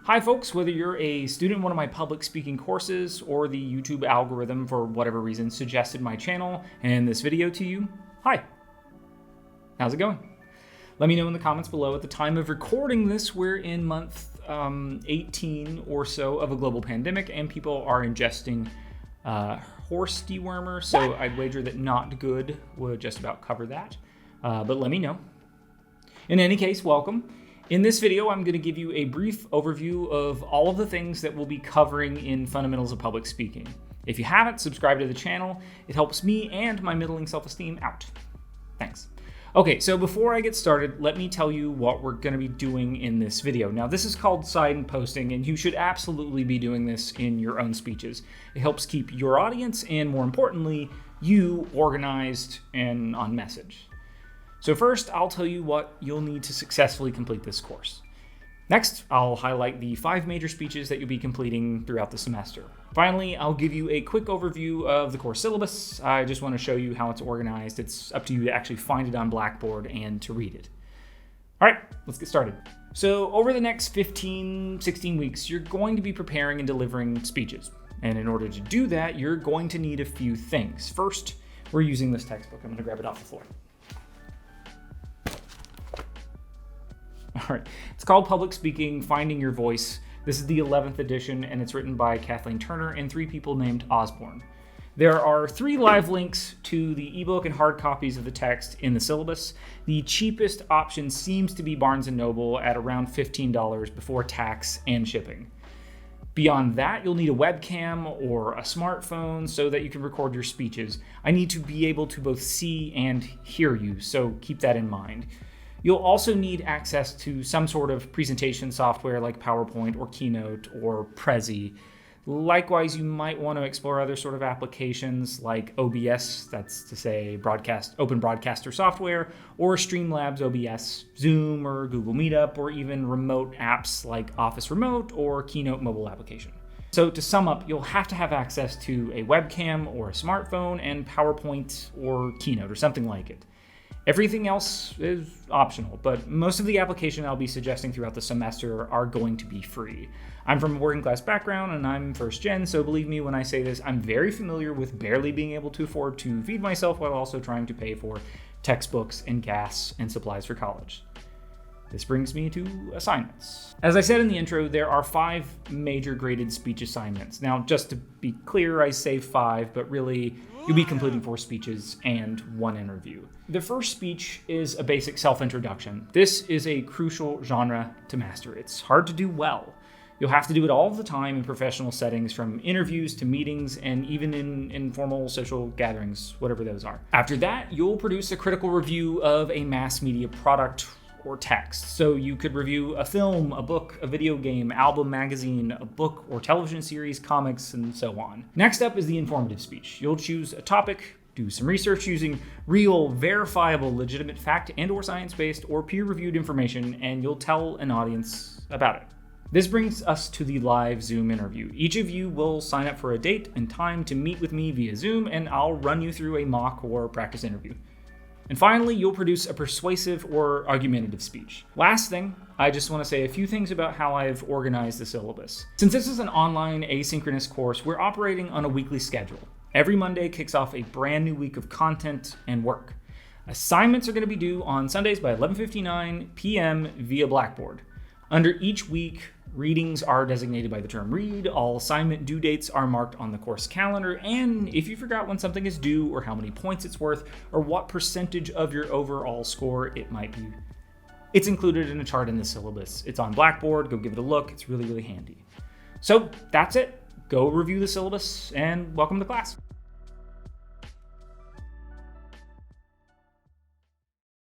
Hi folks, whether you're a student in one of my public speaking courses or the YouTube algorithm for whatever reason suggested my channel and this video to you, hi. How's it going? Let me know in the comments below. At the time of recording this, we're in month 18 or so of a global pandemic and people are ingesting horse dewormer, so I'd wager that not good would just about cover that, but let me know. In any case, welcome. In this video, I'm going to give you a brief overview of all of the things that we'll be covering in Fundamentals of Public Speaking. If you haven't, subscribe to the channel. It helps me and my middling self-esteem out. Thanks. Okay, so before I get started, let me tell you what we're going to be doing in this video. Now, this is called signposting, and you should absolutely be doing this in your own speeches. It helps keep your audience and, more importantly, you organized and on message. So first, I'll tell you what you'll need to successfully complete this course. Next, I'll highlight the 5 major speeches that you'll be completing throughout the semester. Finally, I'll give you a quick overview of the course syllabus. I just want to show you how it's organized. It's up to you to actually find it on Blackboard and to read it. All right, let's get started. So over the next 15, 16 weeks, you're going to be preparing and delivering speeches. And in order to do that, you're going to need a few things. First, we're using this textbook. I'm going to grab it off the floor. All right, it's called Public Speaking, Finding Your Voice. This is the 11th edition, and it's written by Kathleen Turner and 3 people named Osborne. There are 3 live links to the ebook and hard copies of the text in the syllabus. The cheapest option seems to be Barnes & Noble at around $15 before tax and shipping. Beyond that, you'll need a webcam or a smartphone so that you can record your speeches. I need to be able to both see and hear you, so keep that in mind. You'll also need access to some sort of presentation software like PowerPoint or Keynote or Prezi. Likewise, you might want to explore other sort of applications like OBS, that's to say open broadcaster software, or Streamlabs OBS, Zoom or Google Meetup, or even remote apps like Office Remote or Keynote mobile application. So to sum up, you'll have to have access to a webcam or a smartphone and PowerPoint or Keynote or something like it. Everything else is optional, but most of the application I'll be suggesting throughout the semester are going to be free. I'm from a working class background and I'm first gen, so believe me when I say this, I'm very familiar with barely being able to afford to feed myself while also trying to pay for textbooks and gas and supplies for college. This brings me to assignments. As I said in the intro, there are 5 major graded speech assignments. Now, just to be clear, I say 5, but really you'll be completing 4 speeches and 1 interview. The first speech is a basic self-introduction. This is a crucial genre to master. It's hard to do well. You'll have to do it all the time in professional settings, from interviews to meetings and even in informal social gatherings, whatever those are. After that, you'll produce a critical review of a mass media product or text. So you could review a film, a book, a video game, album, magazine, a book or television series, comics, and so on. Next up is the informative speech. You'll choose a topic, do some research using real, verifiable, legitimate fact and or science-based or peer-reviewed information, and you'll tell an audience about it. This brings us to the live Zoom interview. Each of you will sign up for a date and time to meet with me via Zoom, and I'll run you through a mock or practice interview. And finally, you'll produce a persuasive or argumentative speech. Last thing, I just want to say a few things about how I've organized the syllabus. Since this is an online asynchronous course, we're operating on a weekly schedule. Every Monday kicks off a brand new week of content and work. Assignments are going to be due on Sundays by 11:59 p.m. via Blackboard. Under each week, readings are designated by the term read, all assignment due dates are marked on the course calendar, and if you forgot when something is due or how many points it's worth or what percentage of your overall score it might be, it's included in a chart in the syllabus. It's on Blackboard, go give it a look, it's really, really handy. So that's it. Go review the syllabus and welcome to class.